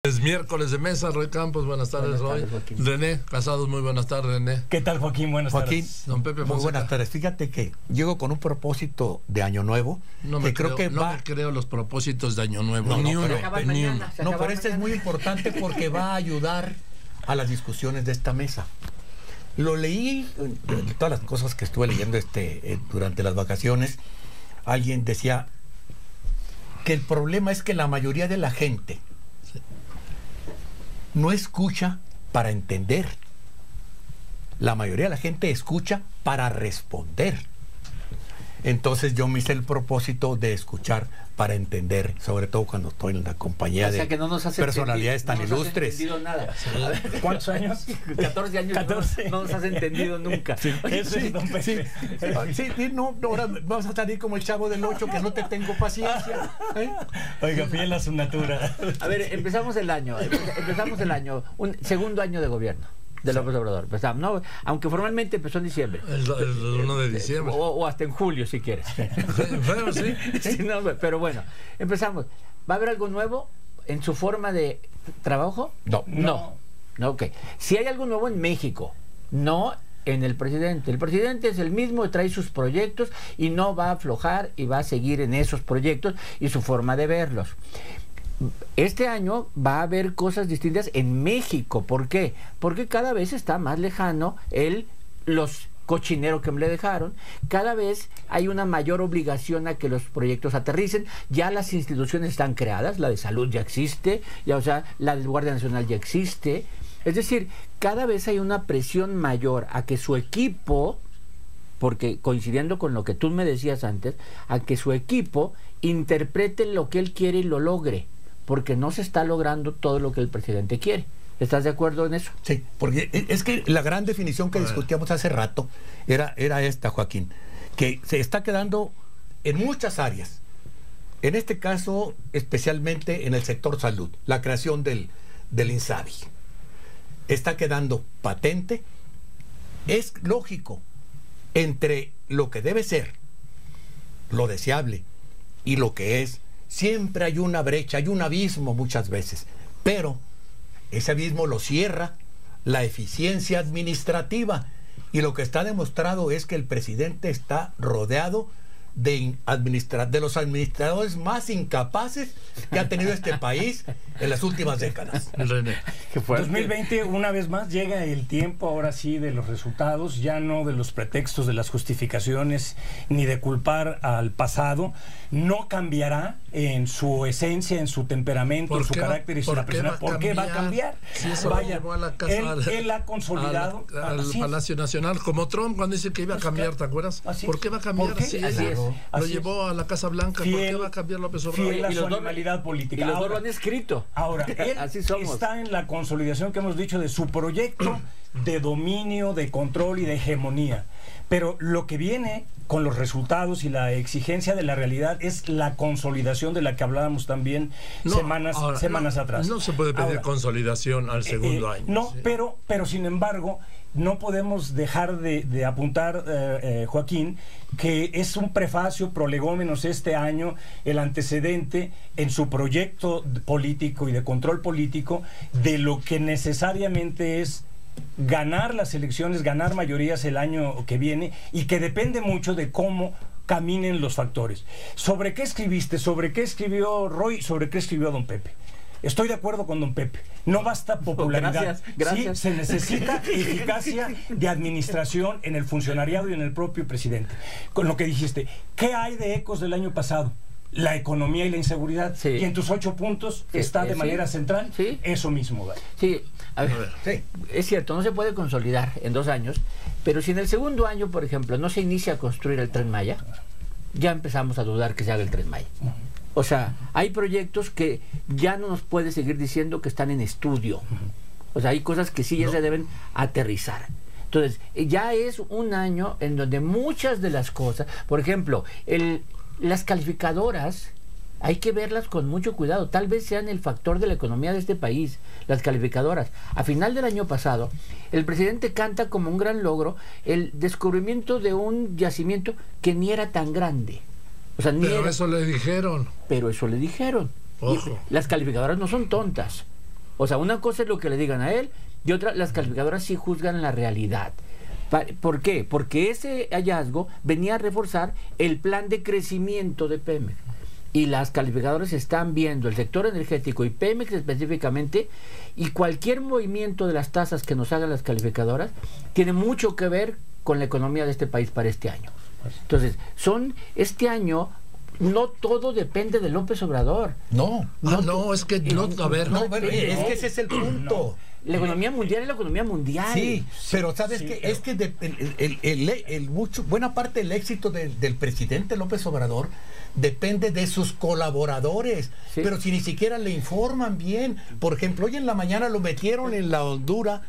Es miércoles de mesa, Roy Campos, buenas tardes, Roy. René Casados, muy buenas tardes, René. ¿Qué tal, Joaquín? Buenas tardes. Don Pepe Fonseca. Muy buenas tardes. Fíjate que llego con un propósito de Año Nuevo. No me creo los propósitos de Año Nuevo. No, Ni no, uno. pero, Ni uno. No, pero este es muy importante porque va a ayudar a las discusiones de esta mesa. Lo leí, todas las cosas que estuve leyendo durante las vacaciones. Alguien decía que el problema es que la mayoría de la gente no escucha para entender. La mayoría de la gente escucha para responder. Entonces yo me hice el propósito de escuchar para entender, sobre todo cuando estoy en la compañía de personalidades tan ilustres. No nada. ¿Cuántos años? 14 años. 14. No nos has entendido nunca. Sí, eso es don Pepe. No, ahora vamos a salir como el Chavo del 8, que no te tengo paciencia. Oiga, fiel a su natura. A ver, empezamos el año, un segundo año de gobierno de López Obrador. Empezamos, ¿no? Aunque formalmente empezó en diciembre. El 1 de diciembre. O hasta en julio, si quieres. Bueno, sí. Sí, no, pero bueno, empezamos. ¿Va a haber algo nuevo en su forma de trabajo? No, ok. Si hay algo nuevo en México, no en el presidente. El presidente es el mismo, trae sus proyectos y no va a aflojar y va a seguir en esos proyectos y su forma de verlos. Este año va a haber cosas distintas en México. ¿Por qué? Porque cada vez está más lejano los cochineros que me le dejaron. Cada vez hay una mayor obligación a que los proyectos aterricen. Ya las instituciones están creadas, la de salud ya existe, ya, o sea, la del Guardia Nacional ya existe. Es decir, cada vez hay una presión mayor a que su equipo, porque coincidiendo con lo que tú me decías antes, a que su equipo interprete lo que él quiere y lo logre, porque no se está logrando todo lo que el presidente quiere. ¿Estás de acuerdo en eso? Sí, porque es que la gran definición que discutíamos hace rato era esta, Joaquín, que se está quedando en muchas áreas. En este caso, especialmente en el sector salud, la creación del INSABI. Está quedando patente. Es lógico, entre lo que debe ser, lo deseable, y lo que es, siempre hay una brecha, hay un abismo muchas veces, pero ese abismo lo cierra la eficiencia administrativa, y lo que está demostrado es que el presidente está rodeado de los administradores más incapaces que ha tenido este país en las últimas décadas. René. 2020, una vez más, llega el tiempo ahora sí de los resultados, ya no de los pretextos, de las justificaciones, ni de culpar al pasado. No cambiará en su esencia, en su temperamento, en su carácter y su personalidad. ¿Por qué va a cambiar? Si eso lo llevó a la casa, él ha consolidado al Palacio Nacional, como Trump cuando dice que iba a cambiar, ¿te acuerdas? ¿Por qué va a cambiar? Sí, lo llevó a la Casa Blanca. ¿Por qué va a cambiar López Obrador? Fiel a su animalidad política. Y los dos lo han escrito. Ahora, él está en la consolidación que hemos dicho de su proyecto de dominio, de control y de hegemonía. Pero lo que viene con los resultados y la exigencia de la realidad es la consolidación de la que hablábamos también semanas atrás. No se puede pedir consolidación al segundo año. No, sí. pero sin embargo, no podemos dejar de apuntar, Joaquín, que es un prefacio, prolegómenos este año, el antecedente en su proyecto político y de control político de lo que necesariamente es ganar las elecciones, ganar mayorías el año que viene, y que depende mucho de cómo caminen los factores. ¿Sobre qué escribiste? ¿Sobre qué escribió Roy? ¿Sobre qué escribió don Pepe? Estoy de acuerdo con don Pepe. No basta popularidad. Gracias. Sí, se necesita eficacia de administración en el funcionariado y en el propio presidente. Con lo que dijiste, ¿qué hay de ecos del año pasado? La economía y la inseguridad. Sí. Y en tus 8 puntos está de manera central eso mismo. ¿Vale? Sí, a ver, es cierto, no se puede consolidar en 2 años, pero si en el segundo año, por ejemplo, no se inicia a construir el Tren Maya, ya empezamos a dudar que se haga el Tren Maya. O sea, hay proyectos que ya no nos puede seguir diciendo que están en estudio. O sea, hay cosas que sí ya se deben aterrizar. Entonces, ya es un año en donde muchas de las cosas, por ejemplo, las calificadoras, hay que verlas con mucho cuidado. Tal vez sean el factor de la economía de este país, las calificadoras. A final del año pasado, el presidente canta como un gran logro el descubrimiento de un yacimiento que ni era tan grande. O sea, pero eso le dijeron. Pero eso le dijeron. Ojo. Las calificadoras no son tontas. O sea, una cosa es lo que le digan a él y otra, las calificadoras sí juzgan la realidad. ¿Por qué? Porque ese hallazgo venía a reforzar el plan de crecimiento de Pemex. Y las calificadoras están viendo el sector energético y Pemex específicamente, y cualquier movimiento de las tasas que nos hagan las calificadoras tiene mucho que ver con la economía de este país para este año. Entonces, este año no todo depende de López Obrador. Es que es que ese es el punto. La economía mundial es la economía mundial. Sí, pero ¿sabes qué? Es que buena parte del éxito del presidente López Obrador depende de sus colaboradores, pero si ni siquiera le informan bien. Por ejemplo, hoy en la mañana lo metieron en la hondura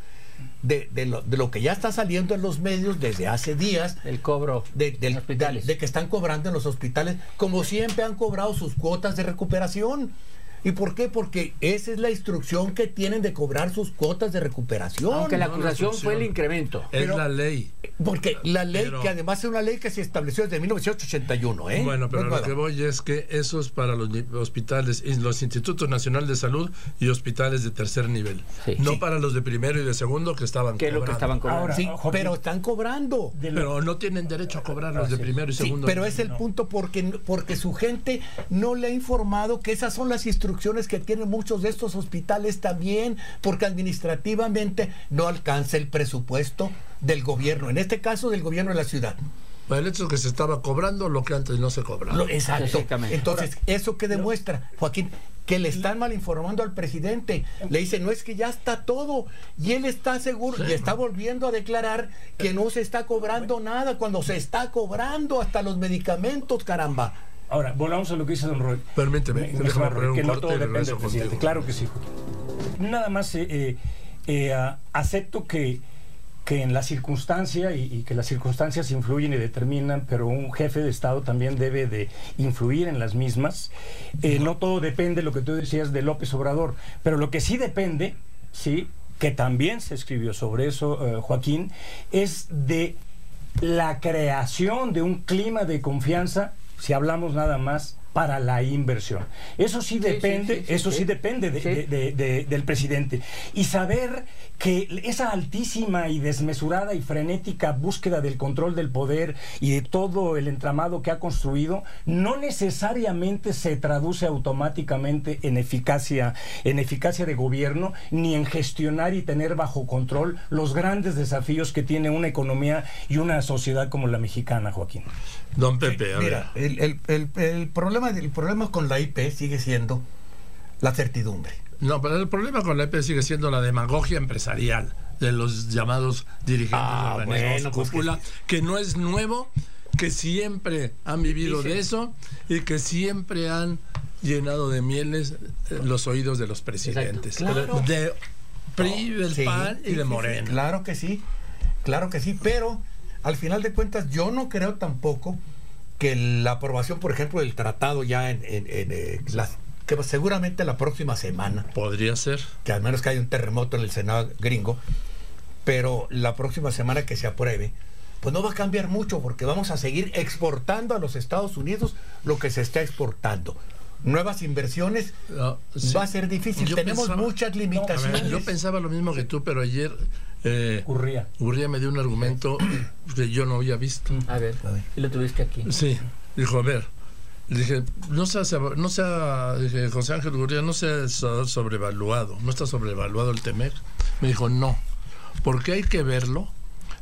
de lo que ya está saliendo en los medios desde hace días, el cobro de que están cobrando en los hospitales, como siempre han cobrado sus cuotas de recuperación. ¿Y por qué? Porque esa es la instrucción que tienen de cobrar sus cuotas de recuperación. Aunque la acusación fue el incremento. Es la ley. Porque la ley, que además es una ley que se estableció desde 1981. Bueno, pero lo que voy es que eso es para los hospitales, los institutos nacionales de salud y hospitales de tercer nivel. No para los de primero y de segundo que estaban cobrando. ¿Qué es lo que estaban cobrando? Ahora, sí, pero están cobrando. Pero no tienen derecho a cobrar los de primero y segundo. Pero es el punto porque su gente no le ha informado que esas son las instrucciones que tienen muchos de estos hospitales también, porque administrativamente no alcanza el presupuesto del gobierno, en este caso del gobierno de la ciudad. El hecho es que se estaba cobrando lo que antes no se cobraba. Exacto. Entonces, ¿eso qué demuestra, Joaquín? Que le están mal informando al presidente. Le dicen, no, es que ya está todo. Y él está seguro y está volviendo a declarar que no se está cobrando nada, cuando se está cobrando hasta los medicamentos, caramba. Ahora, volvamos a lo que dice don Roy. Permíteme, déjame poner un corte y regreso contigo. Claro que sí. Nada más acepto que en la circunstancia y que las circunstancias influyen y determinan, pero un jefe de Estado también debe de influir en las mismas. No todo depende, lo que tú decías, de López Obrador, pero lo que sí depende, sí, que también se escribió sobre eso, Joaquín, es de la creación de un clima de confianza, si hablamos nada más, para la inversión. Eso sí depende, depende del presidente. Y saber que esa altísima y desmesurada y frenética búsqueda del control del poder y de todo el entramado que ha construido, no necesariamente se traduce automáticamente en eficacia de gobierno, ni en gestionar y tener bajo control los grandes desafíos que tiene una economía y una sociedad como la mexicana, Joaquín. Don Pepe, a ver. Mira, el problema con la IP sigue siendo la certidumbre. No, pero el problema con la IP sigue siendo la demagogia empresarial de los llamados dirigentes de organismos cúpula, que no es nuevo, que siempre han vivido de eso y que siempre han llenado de mieles los oídos de los presidentes. Claro. De PRI, del PAN y de Morena. Claro que sí, pero al final de cuentas yo no creo tampoco que la aprobación, por ejemplo, del tratado ya que seguramente la próxima semana. Podría ser. Que al menos que haya un terremoto en el Senado gringo, pero la próxima semana que se apruebe, pues no va a cambiar mucho, porque vamos a seguir exportando a los Estados Unidos lo que se está exportando. Nuevas inversiones va a ser difícil. Tenemos muchas limitaciones. Yo pensaba lo mismo que tú, pero ayer Urría me dio un argumento que yo no había visto. A ver. ¿Y lo tuviste aquí? Sí, dijo, a ver, dije, dije, José Ángel Urría, no sea sobrevaluado, no está sobrevaluado el TEMEC. Me dijo, no, porque hay que verlo,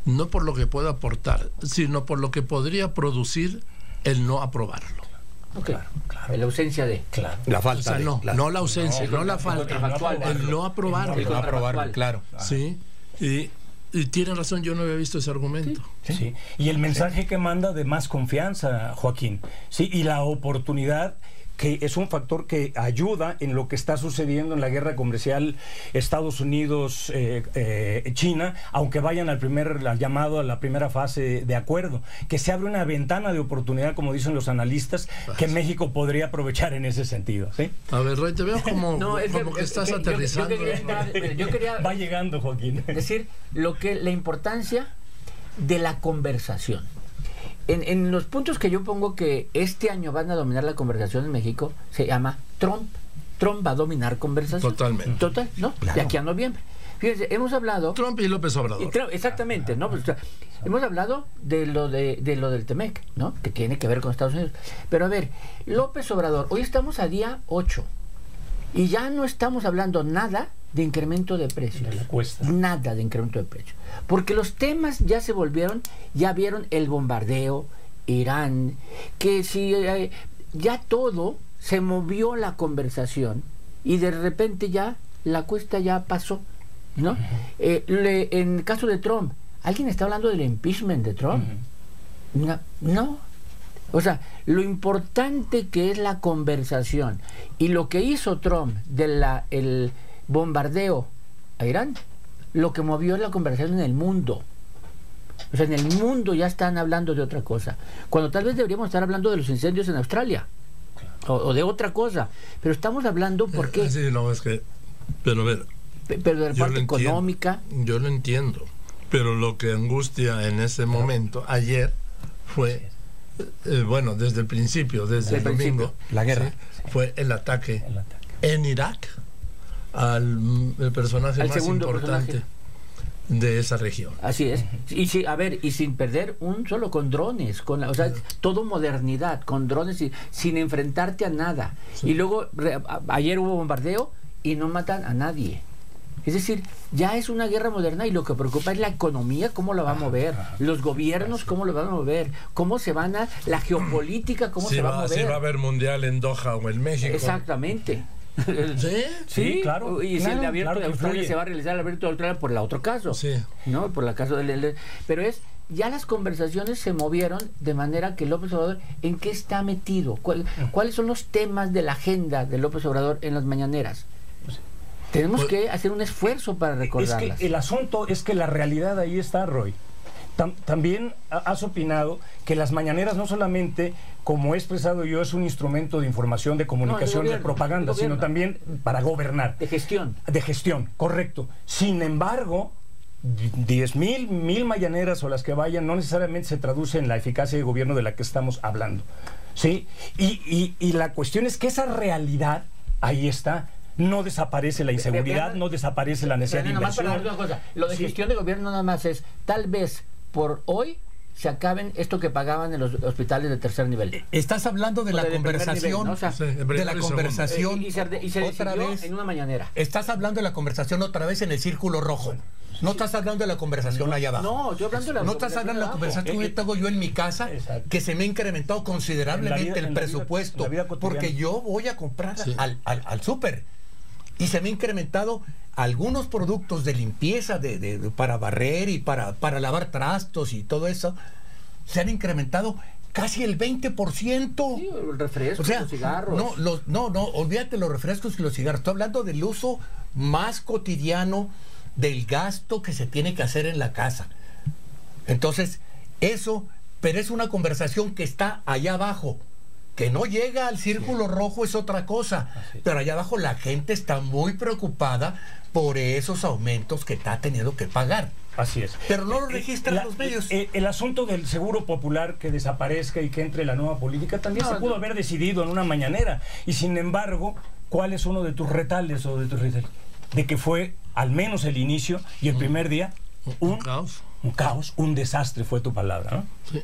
no por lo que pueda aportar, sino por lo que podría producir el no aprobarlo. Okay. Claro. La ausencia de... Claro. La falta. O sea, no la ausencia, no la falta. El no aprobarlo. El no aprobarlo, claro. Sí. Y tiene razón, yo no había visto ese argumento. Sí. Y el mensaje que manda de más confianza, Joaquín. Sí, y la oportunidad, que es un factor que ayuda en lo que está sucediendo en la guerra comercial Estados Unidos-China, aunque vayan al llamado a la primera fase de acuerdo, que se abre una ventana de oportunidad, como dicen los analistas, que México podría aprovechar en ese sentido. ¿Sí? A ver, Roy, te veo como que estás aterrizando. Yo quería va llegando, Joaquín. Decir la importancia de la conversación. En los puntos que yo pongo que este año van a dominar la conversación en México, se llama Trump Trump va a dominar conversación. Totalmente. Total, ¿no? Claro. De aquí a noviembre. Fíjense, hemos hablado... Trump y López Obrador. Exactamente, ¿no? Pues, hemos hablado de lo del TEMEC, ¿no? Que tiene que ver con Estados Unidos. Pero a ver, López Obrador, hoy estamos a día 8 y ya no estamos hablando nada de incremento de precios. Nada de incremento de precios. Porque los temas ya se volvieron, ya vieron el bombardeo, Irán, que si ya todo se movió la conversación y de repente ya la cuesta ya pasó, ¿no? En el caso de Trump, ¿alguien está hablando del impeachment de Trump? No. O sea, lo importante que es la conversación y lo que hizo Trump el bombardeo a Irán, lo que movió la conversación en el mundo. O sea, en el mundo ya están hablando de otra cosa, cuando tal vez deberíamos estar hablando de los incendios en Australia o de otra cosa, pero estamos hablando porque... Sí, no, es que... Pero a ver... Pero de la parte económica... Yo lo entiendo, pero lo que angustia en ese momento, ayer, fue... bueno, desde el principio, desde el domingo, la guerra, fue el ataque en Irak al personaje más importante de esa región. Así es. Y sin perder un solo con drones, o sea, todo modernidad, con drones y sin enfrentarte a nada. Sí. Y luego ayer hubo bombardeo y no matan a nadie. Es decir, ya es una guerra moderna y lo que preocupa es la economía, cómo la va a mover, los gobiernos, cómo lo van a mover, cómo se van a... la geopolítica, cómo se va a mover. Si va a haber mundial en Doha o en México. Exactamente. Sí, claro. Y si el abierto de Australia se va a realizar el abierto de Australia por el otro caso. Sí. ¿No? Por el caso del... Pero ya las conversaciones se movieron de manera que López Obrador, ¿en qué está metido? ¿Cuáles son los temas de la agenda de López Obrador en las mañaneras? Tenemos que hacer un esfuerzo para recordarlas. Es que el asunto es que la realidad ahí está, Roy. También has opinado que las mañaneras no solamente, como he expresado yo, es un instrumento de información, de comunicación, de propaganda, sino también para gobernar. De gestión. De gestión, correcto. Sin embargo, 10,000 mañaneras o las que vayan no necesariamente se traduce en la eficacia de gobierno de la que estamos hablando. ¿Sí? Y la cuestión es que esa realidad ahí está. No desaparece la inseguridad, no desaparece la necesidad de inversión. Una cosa. Lo de gestión de gobierno nada más es, tal vez por hoy se acaben esto que pagaban en los hospitales de tercer nivel. Estás hablando de la conversación, nivel, ¿no? O sea, de la conversación y se otra vez en una mañanera. Estás hablando de la conversación otra vez en el círculo rojo. No estás hablando de la conversación allá abajo. No, yo hablando de la No estás hablando de la conversación que tengo yo en mi casa, que se me ha incrementado considerablemente el presupuesto, porque yo voy a comprar al súper. Y se me ha incrementado algunos productos de limpieza para barrer y para lavar trastos y todo eso. Se han incrementado casi el 20%. Sí, el refresco, o sea, los cigarros. No, olvídate los refrescos y los cigarros. Estoy hablando del uso más cotidiano del gasto que se tiene que hacer en la casa. Entonces, pero es una conversación que está allá abajo. Que no llega al círculo rojo es otra cosa, pero allá abajo la gente está muy preocupada por esos aumentos que está teniendo que pagar. Así es. Pero no lo registran los medios. El asunto del seguro popular que desaparezca y que entre la nueva política también se pudo haber decidido en una mañanera. Y sin embargo, ¿cuál es uno de tus retales o de tus retales? De que fue al menos el inicio y el primer día un caos, un desastre fue tu palabra, ¿no? Sí.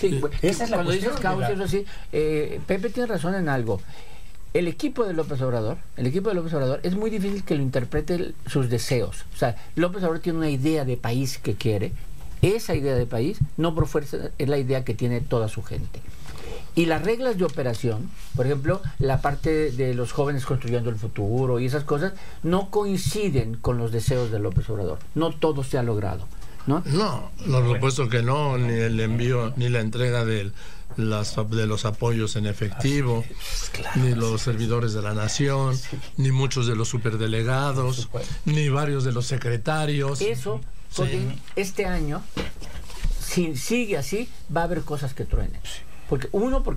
Sí, esa es la cuando dices caos, eso sí, Pepe tiene razón en algo. El equipo de López Obrador es muy difícil que lo interprete sus deseos. O sea, López Obrador tiene una idea de país que quiere. Esa idea de país, no por fuerza, es la idea que tiene toda su gente. Y las reglas de operación, por ejemplo, la parte de los jóvenes construyendo el futuro y esas cosas, no coinciden con los deseos de López Obrador. No todo se ha logrado. No, por supuesto que no, ni el envío, ni la entrega de los apoyos en efectivo, ni los servidores de la nación, ni muchos de los superdelegados, ni varios de los secretarios. Eso, este año, si sigue así, va a haber cosas que truenen. Porque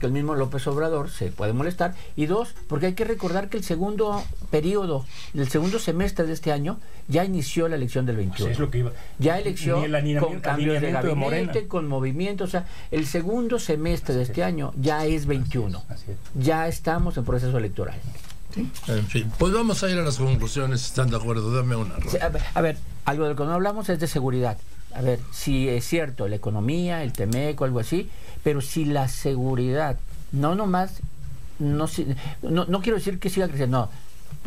el mismo López Obrador se puede molestar, y dos, porque hay que recordar que el segundo periodo, el segundo semestre de este año, ya inició la elección del 21. Es lo que iba. Ya elección con cambios de gabinete, con movimiento, o sea, el segundo semestre de este año ya es 21. Ya estamos en proceso electoral. ¿Sí? En fin, pues vamos a ir a las conclusiones, ¿están de acuerdo? Dame una. Sí, a ver, algo de lo que no hablamos es de seguridad. A ver, si es cierto, la economía, el TEMEC o algo así, pero si la seguridad, no quiero decir que siga creciendo, no,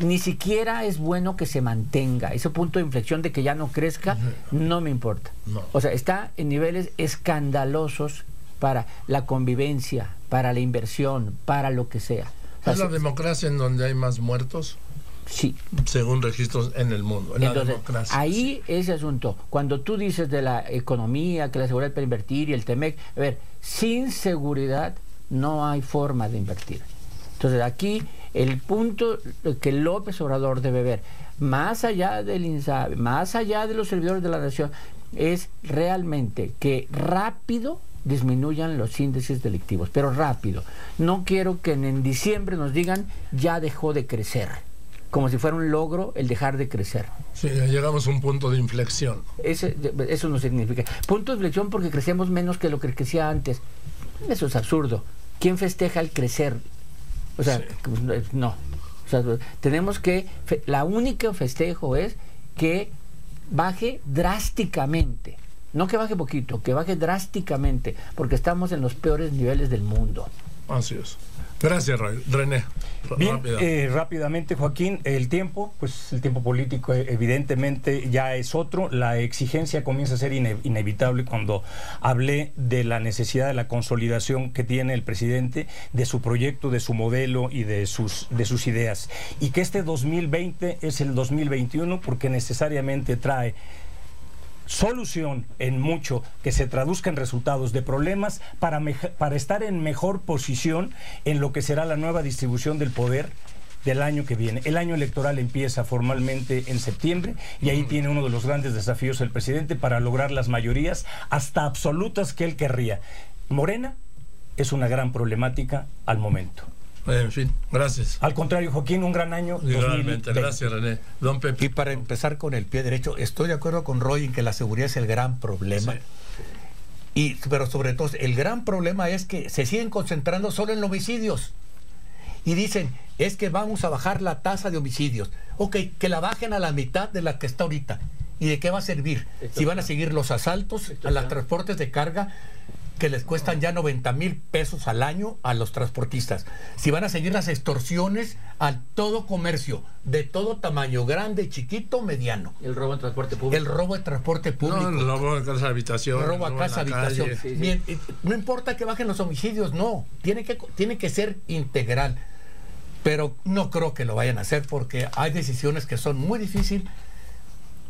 ni siquiera es bueno que se mantenga. Ese punto de inflexión de que ya no crezca, no me importa. No. O sea, está en niveles escandalosos para la convivencia, para la inversión, para lo que sea. O sea, ¿es la democracia en donde hay más muertos? Sí. Según registros en el mundo. En Entonces, la democracia, ahí sí. Ese asunto, cuando tú dices de la economía, que la seguridad para invertir y el TEMEC, a ver, sin seguridad no hay forma de invertir. Entonces aquí el punto que López Obrador debe ver, más allá del INSABI, más allá de los servidores de la nación, es realmente que rápido disminuyan los índices delictivos, pero rápido. No quiero que en diciembre nos digan ya dejó de crecer, como si fuera un logro el dejar de crecer. Sí, llegamos a un punto de inflexión. Eso no significa. Punto de inflexión porque crecemos menos que lo que crecía antes. Eso es absurdo. ¿Quién festeja el crecer? O sea, sí. No. O sea, tenemos que... La única festejo es que baje drásticamente. No que baje poquito, que baje drásticamente, porque estamos en los peores niveles del mundo. Así es. Gracias, René. Bien, rápidamente, Joaquín, el tiempo político evidentemente ya es otro. La exigencia comienza a ser inevitable cuando hablé de la necesidad de la consolidación que tiene el presidente, de su proyecto, de su modelo y de sus ideas. Y que este 2020 es el 2021 porque necesariamente trae solución en mucho que se traduzca en resultados de problemas para estar en mejor posición en lo que será la nueva distribución del poder del año que viene. El año electoral empieza formalmente en septiembre y ahí tiene uno de los grandes desafíos el presidente para lograr las mayorías hasta absolutas que él querría. Morena es una gran problemática al momento. En fin, gracias. Al contrario, Joaquín, un gran año. Realmente, gracias, René. Don Pepe. Y para empezar con el pie derecho, estoy de acuerdo con Roy en que la seguridad es el gran problema. Sí. Pero sobre todo, el gran problema es que se siguen concentrando solo en homicidios. Y dicen, es que vamos a bajar la tasa de homicidios. Ok, que la bajen a la mitad de la que está ahorita. ¿Y de qué va a servir? Si van a seguir los asaltos a los transportes de carga, que les cuestan ya 90,000 pesos al año a los transportistas. Si van a seguir las extorsiones a todo comercio, de todo tamaño, grande, chiquito, mediano. El robo en transporte público. El robo de transporte público. No, el robo a casa habitación. El robo a casa habitación. Sí, sí. Bien, no importa que bajen los homicidios, no. Tiene que ser integral. Pero no creo que lo vayan a hacer porque hay decisiones que son muy difíciles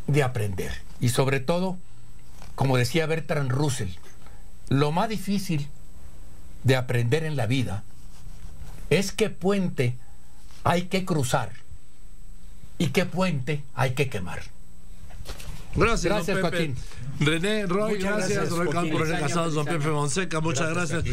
de aprender. Y sobre todo, como decía Bertrand Russell, lo más difícil de aprender en la vida es qué puente hay que cruzar y qué puente hay que quemar. Gracias, don Joaquín. René, Roy, gracias. Roy Campos, René Casados, don Pepe Fonseca, muchas gracias.